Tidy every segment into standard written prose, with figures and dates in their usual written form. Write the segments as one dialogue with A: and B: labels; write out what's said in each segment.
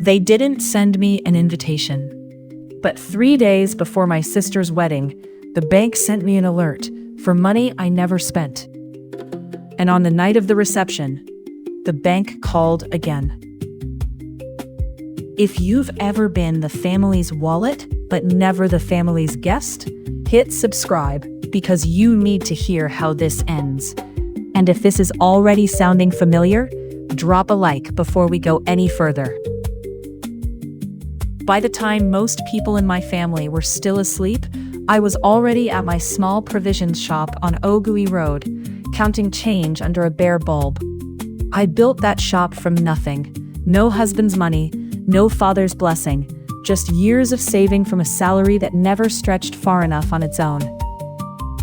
A: They didn't send me an invitation. But 3 days before my sister's wedding, the bank sent me an alert for money I never spent. And on the night of the reception, the bank called again. If you've ever been the family's wallet, but never the family's guest, hit subscribe because you need to hear how this ends. And if this is already sounding familiar, drop a like before we go any further. By the time most people in my family were still asleep, I was already at my small provisions shop on Ogui Road, counting change under a bare bulb. I built that shop from nothing. No husband's money, no father's blessing, just years of saving from a salary that never stretched far enough on its own.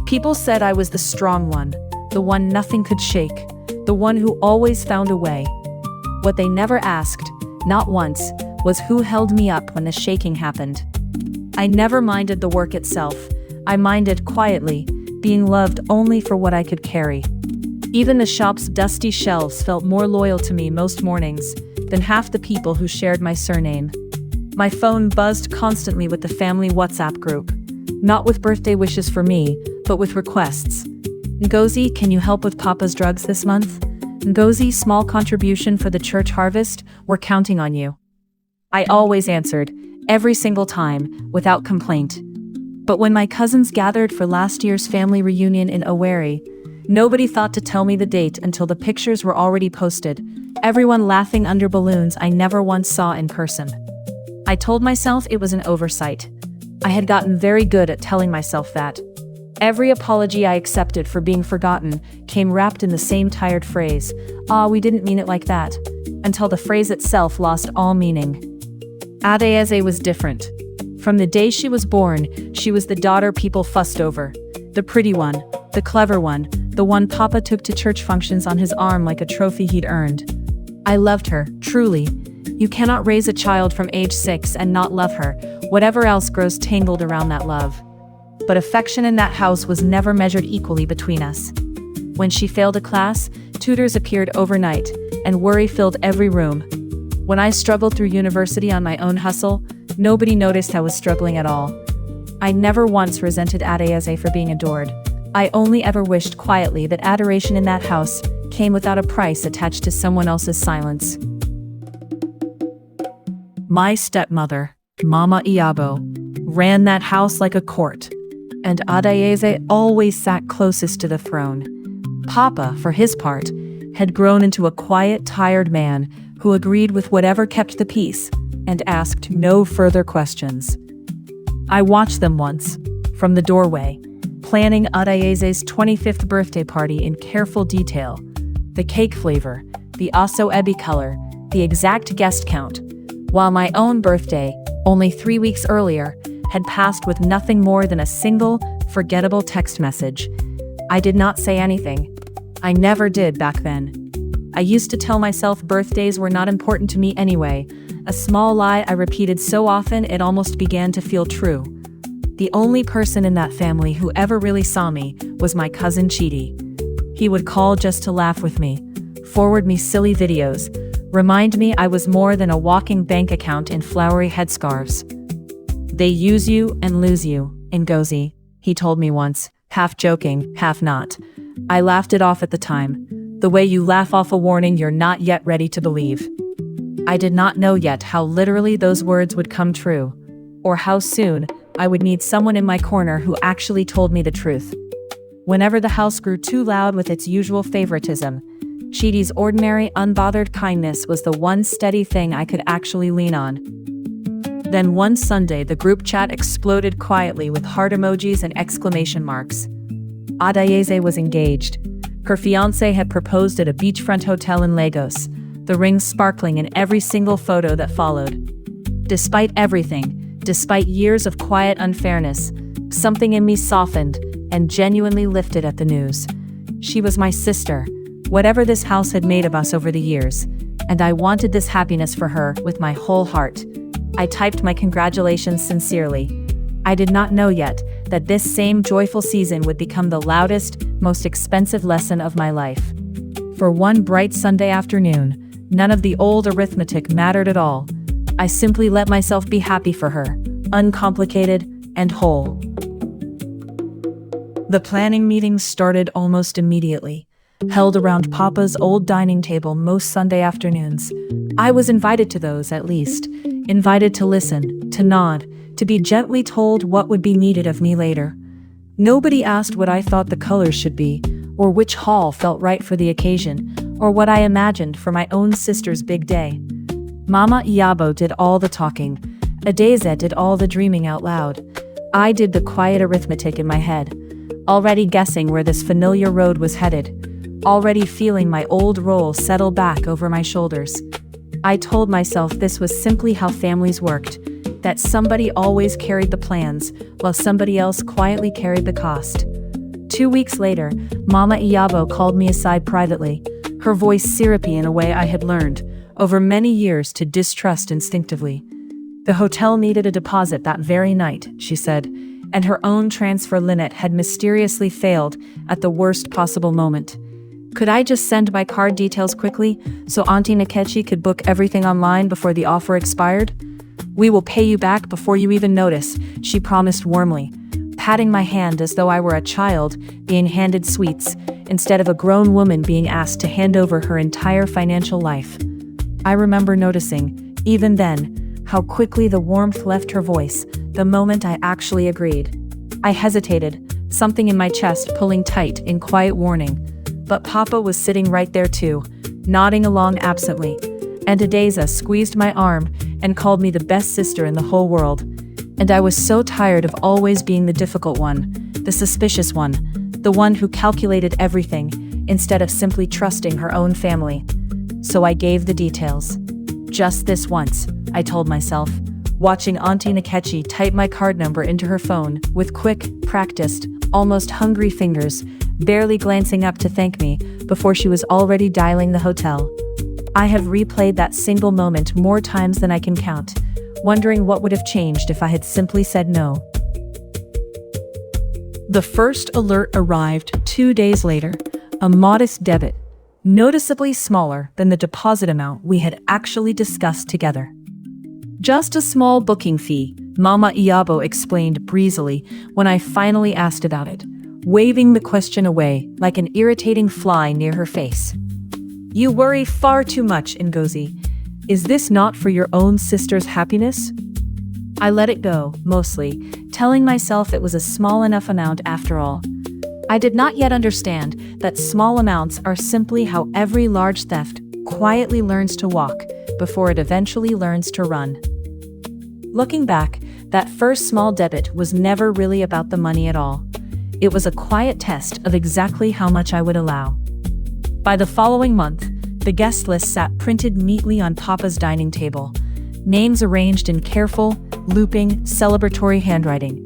A: People said I was the strong one, the one nothing could shake, the one who always found a way. What they never asked, not once, was who held me up when the shaking happened. I never minded the work itself. I minded quietly, being loved only for what I could carry. Even the shop's dusty shelves felt more loyal to me most mornings than half the people who shared my surname. My phone buzzed constantly with the family WhatsApp group, not with birthday wishes for me, but with requests. Ngozi, can you help with Papa's drugs this month? Ngozi, small contribution for the church harvest, we're counting on you. I always answered, every single time, without complaint. But when my cousins gathered for last year's family reunion in Owerri, nobody thought to tell me the date until the pictures were already posted, everyone laughing under balloons I never once saw in person. I told myself it was an oversight. I had gotten very good at telling myself that. Every apology I accepted for being forgotten came wrapped in the same tired phrase, we didn't mean it like that, until the phrase itself lost all meaning. Adaeze was different. From the day she was born, she was the daughter people fussed over. The pretty one, the clever one, the one Papa took to church functions on his arm like a trophy he'd earned. I loved her, truly. You cannot raise a child from age 6 and not love her, whatever else grows tangled around that love. But affection in that house was never measured equally between us. When she failed a class, tutors appeared overnight, and worry filled every room. When I struggled through university on my own hustle, nobody noticed I was struggling at all. I never once resented Adaeze for being adored. I only ever wished quietly that adoration in that house came without a price attached to someone else's silence. My stepmother, Mama Iyabo, ran that house like a court, and Adaeze always sat closest to the throne. Papa, for his part, had grown into a quiet, tired man who agreed with whatever kept the peace and asked no further questions. I watched them once, from the doorway, planning Adaeze's 25th birthday party in careful detail. The cake flavor, the aso ebi color, the exact guest count, while my own birthday, only 3 weeks earlier, had passed with nothing more than a single, forgettable text message. I did not say anything. I never did back then. I used to tell myself birthdays were not important to me anyway, a small lie I repeated so often it almost began to feel true. The only person in that family who ever really saw me was my cousin Chidi. He would call just to laugh with me, forward me silly videos, remind me I was more than a walking bank account in flowery headscarves. They use you and lose you, Ngozi, he told me once, half joking, half not. I laughed it off at the time, the way you laugh off a warning you're not yet ready to believe. I did not know yet how literally those words would come true, or how soon I would need someone in my corner who actually told me the truth. Whenever the house grew too loud with its usual favoritism, Chidi's ordinary, unbothered kindness was the one steady thing I could actually lean on. Then one Sunday, the group chat exploded quietly with heart emojis and exclamation marks. Adaeze was engaged. Her fiancé had proposed at a beachfront hotel in Lagos, the rings sparkling in every single photo that followed. Despite everything, despite years of quiet unfairness, something in me softened and genuinely lifted at the news. She was my sister, whatever this house had made of us over the years, and I wanted this happiness for her with my whole heart. I typed my congratulations sincerely. I did not know yet that this same joyful season would become the loudest, most expensive lesson of my life. For one bright Sunday afternoon, none of the old arithmetic mattered at all. I simply let myself be happy for her, uncomplicated and whole. The planning meetings started almost immediately, held around Papa's old dining table most Sunday afternoons. I was invited to those, at least. Invited to listen, to nod, to be gently told what would be needed of me later. Nobody asked what I thought the colors should be, or which hall felt right for the occasion, or what I imagined for my own sister's big day. Mama Iyabo did all the talking. Adeze did all the dreaming out loud. I did the quiet arithmetic in my head, already guessing where this familiar road was headed, already feeling my old role settle back over my shoulders. I told myself this was simply how families worked, that somebody always carried the plans, while somebody else quietly carried the cost. 2 weeks later, Mama Iyabo called me aside privately, her voice syrupy in a way I had learned, over many years, to distrust instinctively. The hotel needed a deposit that very night, she said, and her own transfer limit had mysteriously failed at the worst possible moment. Could I just send my card details quickly so Auntie Nkechi could book everything online before the offer expired? We will pay you back before you even notice, she promised warmly, patting my hand as though I were a child being handed sweets, instead of a grown woman being asked to hand over her entire financial life. I remember noticing, even then, how quickly the warmth left her voice the moment I actually agreed. I hesitated, something in my chest pulling tight in quiet warning. But Papa was sitting right there too, nodding along absently, and Adeze squeezed my arm and called me the best sister in the whole world. And I was so tired of always being the difficult one, the suspicious one, the one who calculated everything instead of simply trusting her own family. So I gave the details. Just this once, I told myself, watching Auntie Nkechi type my card number into her phone with quick, practiced, almost hungry fingers, barely glancing up to thank me before she was already dialing the hotel. I have replayed that single moment more times than I can count, wondering what would have changed if I had simply said no. The first alert arrived 2 days later, a modest debit, noticeably smaller than the deposit amount we had actually discussed together. Just a small booking fee, Mama Iyabo explained breezily when I finally asked about it, waving the question away like an irritating fly near her face. You worry far too much, Ngozi. Is this not for your own sister's happiness? I let it go, mostly, telling myself it was a small enough amount after all. I did not yet understand that small amounts are simply how every large theft quietly learns to walk before it eventually learns to run. Looking back, that first small debit was never really about the money at all. It was a quiet test of exactly how much I would allow. By the following month, the guest list sat printed neatly on Papa's dining table, names arranged in careful, looping, celebratory handwriting.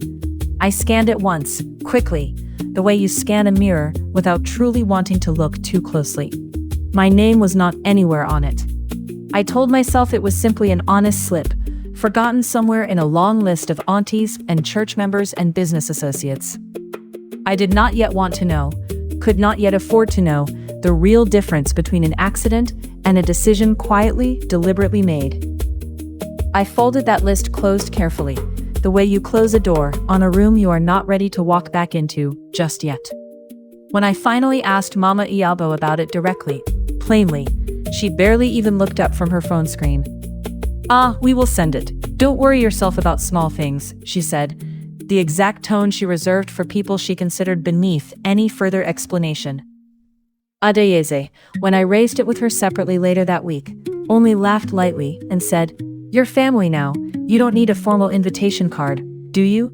A: I scanned it once, quickly, the way you scan a mirror without truly wanting to look too closely. My name was not anywhere on it. I told myself it was simply an honest slip, forgotten somewhere in a long list of aunties and church members and business associates. I did not yet want to know, could not yet afford to know, the real difference between an accident and a decision quietly, deliberately made. I folded that list closed carefully, the way you close a door on a room you are not ready to walk back into just yet. When I finally asked Mama Iyabo about it directly, plainly, she barely even looked up from her phone screen. We will send it. Don't worry yourself about small things, she said, the exact tone she reserved for people she considered beneath any further explanation. Adeze, when I raised it with her separately later that week, only laughed lightly and said, "You're family now, you don't need a formal invitation card, do you?"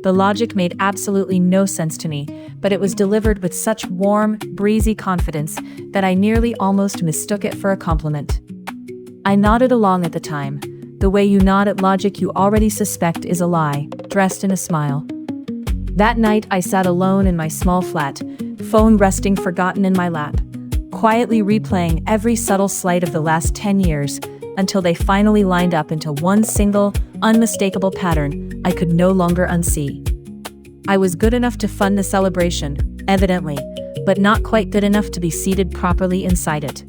A: The logic made absolutely no sense to me, but it was delivered with such warm, breezy confidence that I nearly almost mistook it for a compliment. I nodded along at the time, the way you nod at logic you already suspect is a lie, dressed in a smile. That night I sat alone in my small flat, phone resting forgotten in my lap, quietly replaying every subtle slight of the last 10 years, until they finally lined up into one single, unmistakable pattern I could no longer unsee. I was good enough to fund the celebration, evidently, but not quite good enough to be seated properly inside it.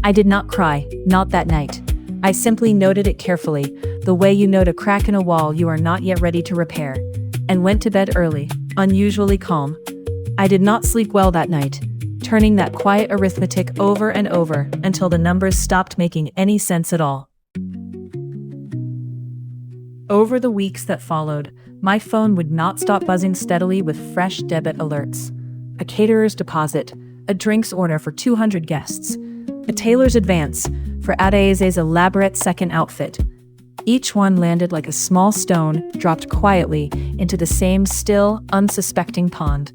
A: I did not cry, not that night. I simply noted it carefully, the way you note a crack in a wall you are not yet ready to repair, and went to bed early, unusually calm. I did not sleep well that night, turning that quiet arithmetic over and over until the numbers stopped making any sense at all. Over the weeks that followed, my phone would not stop buzzing steadily with fresh debit alerts. A caterer's deposit, a drinks order for 200 guests, a tailor's advance for Adeeze's elaborate second outfit. Each one landed like a small stone dropped quietly into the same still, unsuspecting pond.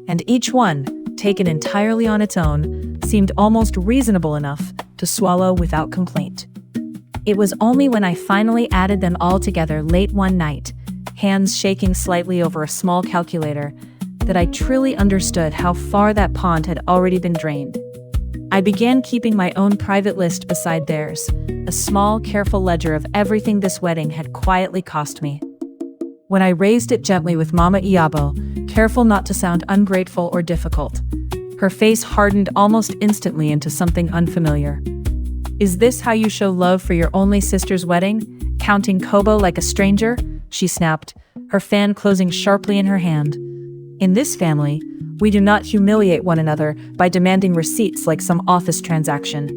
A: And each one, taken entirely on its own, seemed almost reasonable enough to swallow without complaint. It was only when I finally added them all together late one night, hands shaking slightly over a small calculator, that I truly understood how far that pond had already been drained. I began keeping my own private list beside theirs, a small, careful ledger of everything this wedding had quietly cost me. When I raised it gently with Mama Iyabo, careful not to sound ungrateful or difficult, her face hardened almost instantly into something unfamiliar. "Is this how you show love for your only sister's wedding? Counting kobo like a stranger?" she snapped, her fan closing sharply in her hand. "In this family, we do not humiliate one another by demanding receipts like some office transaction."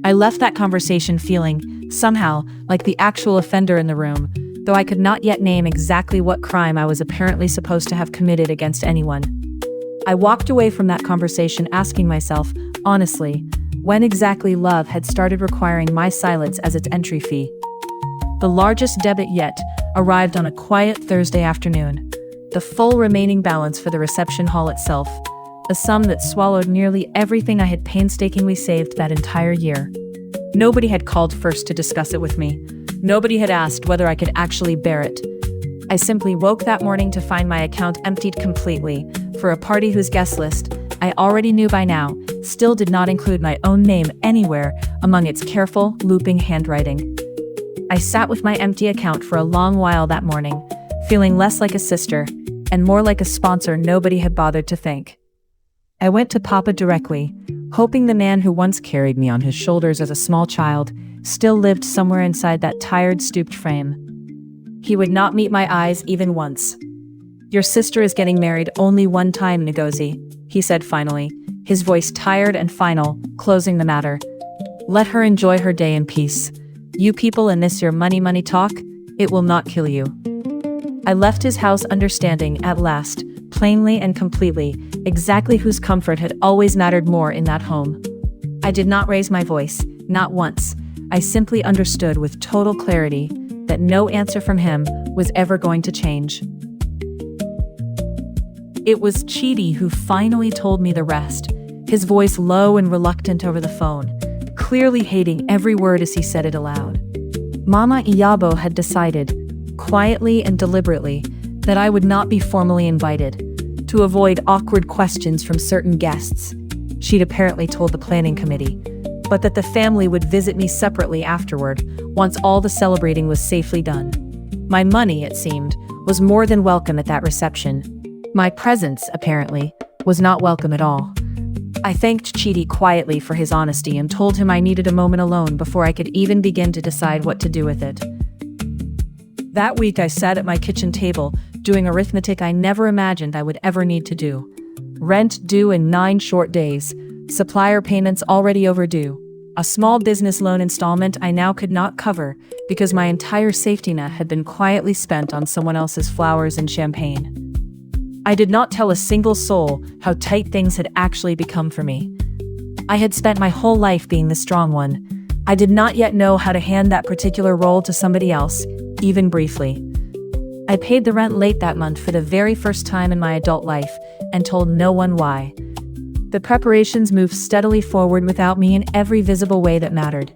A: I left that conversation feeling, somehow, like the actual offender in the room, though I could not yet name exactly what crime I was apparently supposed to have committed against anyone. I walked away from that conversation asking myself, honestly, when exactly love had started requiring my silence as its entry fee. The largest debit yet arrived on a quiet Thursday afternoon, the full remaining balance for the reception hall itself, a sum that swallowed nearly everything I had painstakingly saved that entire year. Nobody had called first to discuss it with me. Nobody had asked whether I could actually bear it. I simply woke that morning to find my account emptied completely, for a party whose guest list, I already knew by now, still did not include my own name anywhere among its careful, looping handwriting. I sat with my empty account for a long while that morning, feeling less like a sister, and more like a sponsor nobody had bothered to thank. I went to Papa directly, hoping the man who once carried me on his shoulders as a small child still lived somewhere inside that tired, stooped frame. He would not meet my eyes even once. "Your sister is getting married only one time, Ngozi," he said finally, his voice tired and final, closing the matter. "Let her enjoy her day in peace. You people in this your money talk, it will not kill you." I left his house understanding, at last, plainly and completely, exactly whose comfort had always mattered more in that home. I did not raise my voice, not once. I simply understood with total clarity that no answer from him was ever going to change. It was Chidi who finally told me the rest, his voice low and reluctant over the phone, clearly hating every word as he said it aloud. Mama Iyabo had decided, quietly and deliberately, that I would not be formally invited, to avoid awkward questions from certain guests. She'd apparently told the planning committee, but that the family would visit me separately afterward, once all the celebrating was safely done. My money, it seemed, was more than welcome at that reception. My presence, apparently, was not welcome at all. I thanked Chidi quietly for his honesty and told him I needed a moment alone before I could even begin to decide what to do with it. That week I sat at my kitchen table, doing arithmetic I never imagined I would ever need to do. Rent due in 9 short days, supplier payments already overdue, a small business loan installment I now could not cover because my entire safety net had been quietly spent on someone else's flowers and champagne. I did not tell a single soul how tight things had actually become for me. I had spent my whole life being the strong one. I did not yet know how to hand that particular role to somebody else, even briefly. I paid the rent late that month for the very first time in my adult life, and told no one why. The preparations moved steadily forward without me in every visible way that mattered.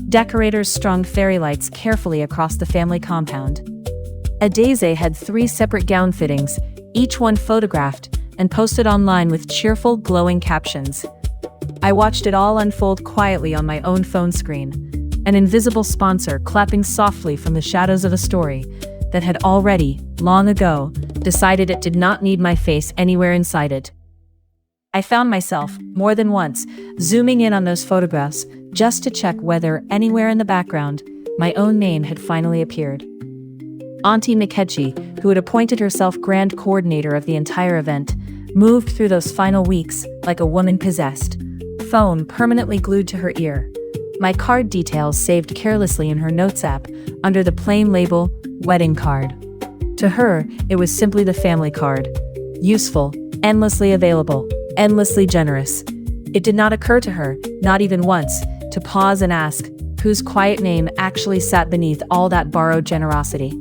A: Decorators strung fairy lights carefully across the family compound. Adeeze had 3 separate gown fittings, each one photographed and posted online with cheerful, glowing captions. I watched it all unfold quietly on my own phone screen, an invisible sponsor clapping softly from the shadows of a story that had already, long ago, decided it did not need my face anywhere inside it. I found myself, more than once, zooming in on those photographs just to check whether, anywhere in the background, my own name had finally appeared. Auntie Nkechi, who had appointed herself grand coordinator of the entire event, moved through those final weeks like a woman possessed, phone permanently glued to her ear. My card details saved carelessly in her notes app under the plain label, wedding card. To her, it was simply the family card. Useful, endlessly available, endlessly generous. It did not occur to her, not even once, to pause and ask whose quiet name actually sat beneath all that borrowed generosity.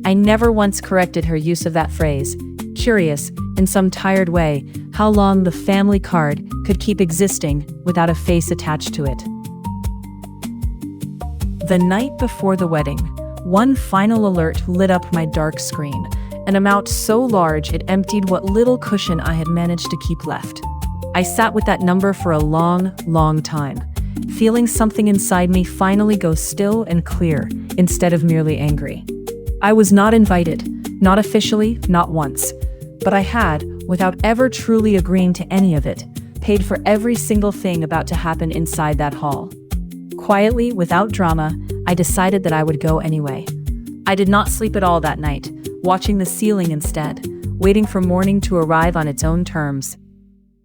A: I never once corrected her use of that phrase, curious, in some tired way, how long the family card could keep existing without a face attached to it. The night before the wedding, one final alert lit up my dark screen, an amount so large it emptied what little cushion I had managed to keep left. I sat with that number for a long, long time, feeling something inside me finally go still and clear instead of merely angry. I was not invited, not officially, not once, but I had, without ever truly agreeing to any of it, paid for every single thing about to happen inside that hall. Quietly, without drama, I decided that I would go anyway. I did not sleep at all that night, watching the ceiling instead, waiting for morning to arrive on its own terms.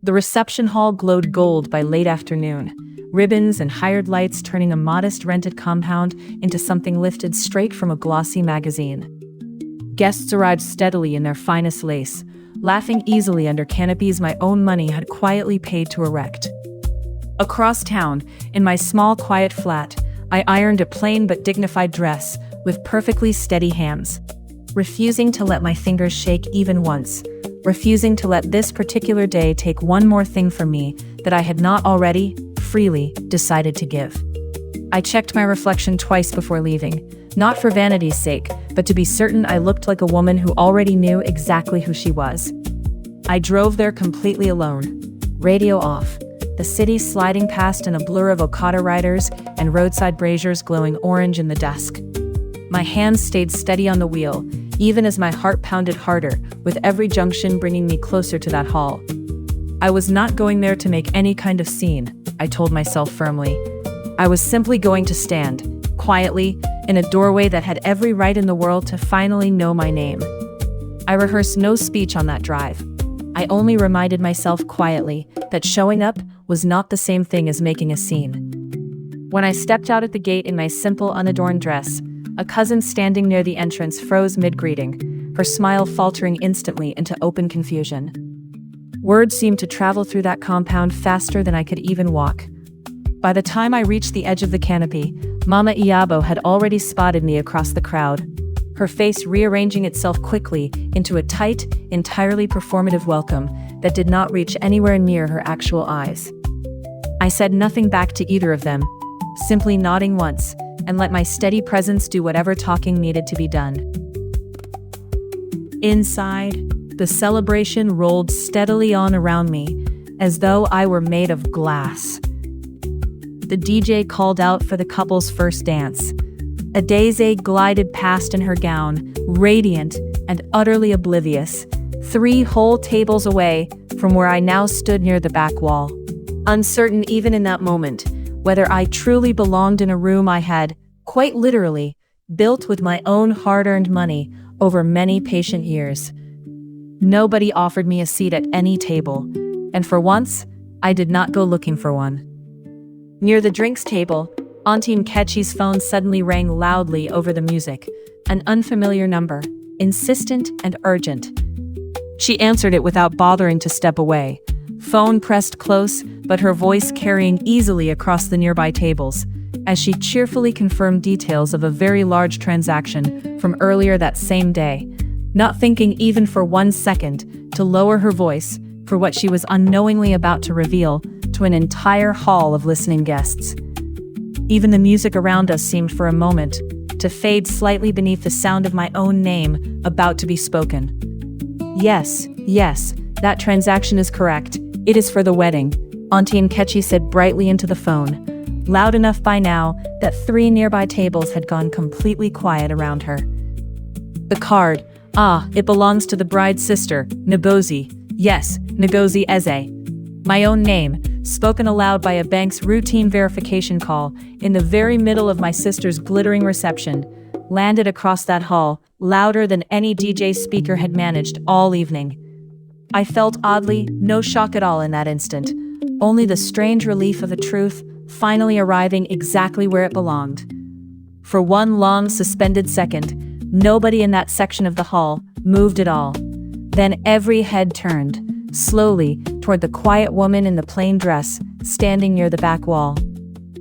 A: The reception hall glowed gold by late afternoon, ribbons and hired lights turning a modest rented compound into something lifted straight from a glossy magazine. Guests arrived steadily in their finest lace, laughing easily under canopies my own money had quietly paid to erect. Across town, in my small quiet flat, I ironed a plain but dignified dress with perfectly steady hands, refusing to let my fingers shake even once, refusing to let this particular day take one more thing from me that I had not already, freely, decided to give. I checked my reflection twice before leaving, not for vanity's sake, but to be certain I looked like a woman who already knew exactly who she was. I drove there completely alone, radio off, the city sliding past in a blur of Okada riders and roadside braziers glowing orange in the dusk. My hands stayed steady on the wheel, even as my heart pounded harder, with every junction bringing me closer to that hall. I was not going there to make any kind of scene, I told myself firmly. I was simply going to stand, quietly, in a doorway that had every right in the world to finally know my name. I rehearsed no speech on that drive. I only reminded myself quietly that showing up was not the same thing as making a scene. When I stepped out at the gate in my simple, unadorned dress, a cousin standing near the entrance froze mid-greeting, her smile faltering instantly into open confusion. Words seemed to travel through that compound faster than I could even walk. By the time I reached the edge of the canopy, Mama Iyabo had already spotted me across the crowd, her face rearranging itself quickly into a tight, entirely performative welcome that did not reach anywhere near her actual eyes. I said nothing back to either of them, simply nodding once, and let my steady presence do whatever talking needed to be done. Inside, the celebration rolled steadily on around me, as though I were made of glass. The DJ called out for the couple's first dance. Adeze glided past in her gown, radiant and utterly oblivious, 3 whole tables away from where I now stood near the back wall, uncertain even in that moment whether I truly belonged in a room I had, quite literally, built with my own hard-earned money over many patient years. Nobody offered me a seat at any table, and for once, I did not go looking for one. Near the drinks table, Auntie Nkechi's phone suddenly rang loudly over the music, an unfamiliar number, insistent and urgent. She answered it without bothering to step away, phone pressed close, but her voice carrying easily across the nearby tables, as she cheerfully confirmed details of a very large transaction from earlier that same day, not thinking even for 1 second to lower her voice for what she was unknowingly about to reveal to an entire hall of listening guests. Even the music around us seemed for a moment to fade slightly beneath the sound of my own name about to be spoken. Yes, that transaction is correct. It is for the wedding, Auntie Nkechi said brightly into the phone, loud enough by now that 3 nearby tables had gone completely quiet around her. The card, it belongs to the bride's sister, Ngozi. Yes, Ngozi Eze. My own name, spoken aloud by a bank's routine verification call in the very middle of my sister's glittering reception, landed across that hall, louder than any DJ speaker had managed all evening. I felt oddly no shock at all in that instant, only the strange relief of the truth finally arriving exactly where it belonged. For one long suspended second, nobody in that section of the hall moved at all. Then every head turned, slowly, toward the quiet woman in the plain dress, standing near the back wall.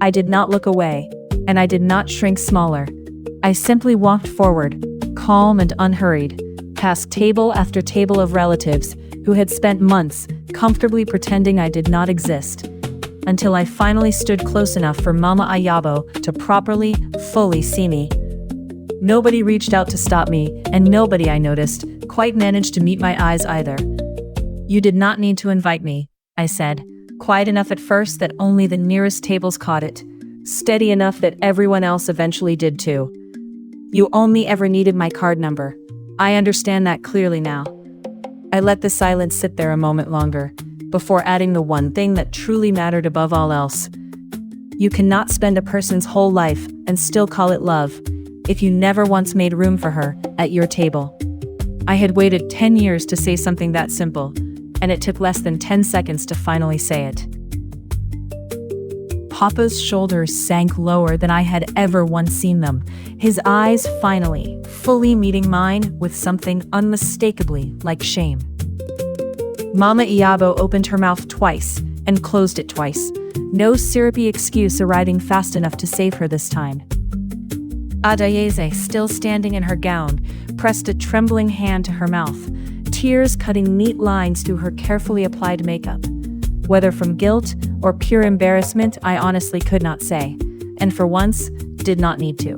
A: I did not look away, and I did not shrink smaller. I simply walked forward, calm and unhurried, past table after table of relatives who had spent months comfortably pretending I did not exist, until I finally stood close enough for Mama Ayabo to properly, fully see me. Nobody reached out to stop me, and nobody, I noticed, quite managed to meet my eyes either. "You did not need to invite me," I said, quiet enough at first that only the nearest tables caught it, steady enough that everyone else eventually did too. "You only ever needed my card number. I understand that clearly now." I let the silence sit there a moment longer, before adding the one thing that truly mattered above all else. You cannot spend a person's whole life and still call it love, if you never once made room for her at your table. I had waited 10 years to say something that simple, and it took less than 10 seconds to finally say it. Papa's shoulders sank lower than I had ever once seen them, his eyes finally, fully meeting mine with something unmistakably like shame. Mama Iyabo opened her mouth twice and closed it twice, no syrupy excuse arriving fast enough to save her this time. Adayeze, still standing in her gown, pressed a trembling hand to her mouth, tears cutting neat lines through her carefully applied makeup. Whether from guilt or pure embarrassment, I honestly could not say, and for once, did not need to.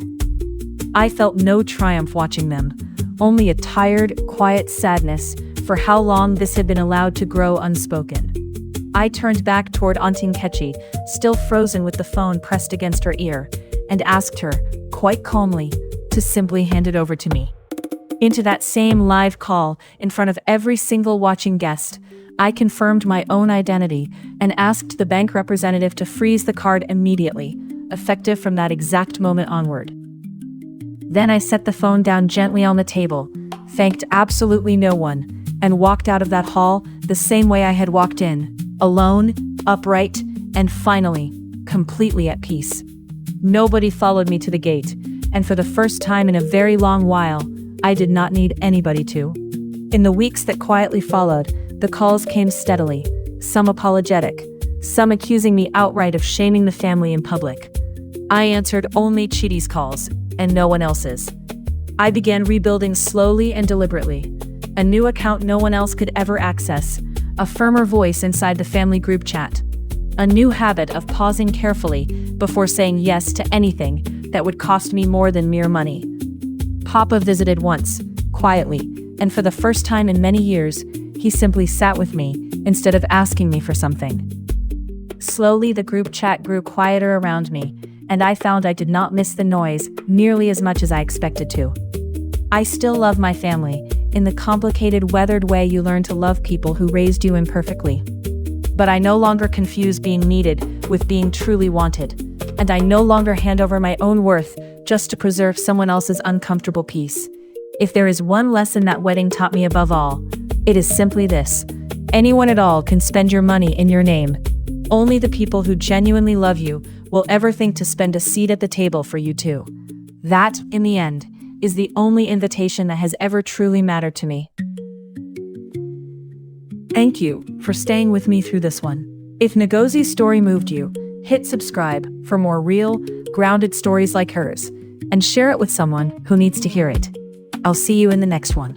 A: I felt no triumph watching them, only a tired, quiet sadness for how long this had been allowed to grow unspoken. I turned back toward Auntie Nkechi, still frozen with the phone pressed against her ear, and asked her, quite calmly, to simply hand it over to me. Into that same live call, in front of every single watching guest, I confirmed my own identity and asked the bank representative to freeze the card immediately, effective from that exact moment onward. Then I set the phone down gently on the table, thanked absolutely no one, and walked out of that hall the same way I had walked in, alone, upright, and finally, completely at peace. Nobody followed me to the gate, and for the first time in a very long while, I did not need anybody to. In the weeks that quietly followed, the calls came steadily, some apologetic, some accusing me outright of shaming the family in public. I answered only Chidi's calls, and no one else's. I began rebuilding slowly and deliberately. A new account no one else could ever access, a firmer voice inside the family group chat. A new habit of pausing carefully before saying yes to anything that would cost me more than mere money. Papa visited once, quietly, and for the first time in many years, he simply sat with me, instead of asking me for something. Slowly the group chat grew quieter around me, and I found I did not miss the noise nearly as much as I expected to. I still love my family, in the complicated, weathered way you learn to love people who raised you imperfectly. But I no longer confuse being needed with being truly wanted, and I no longer hand over my own worth just to preserve someone else's uncomfortable peace. If there is one lesson that wedding taught me above all, it is simply this: anyone at all can spend your money in your name. Only the people who genuinely love you will ever think to spend a seat at the table for you too. That, in the end, is the only invitation that has ever truly mattered to me. Thank you for staying with me through this one. If Ngozi's story moved you, hit subscribe for more real, grounded stories like hers, and share it with someone who needs to hear it. I'll see you in the next one.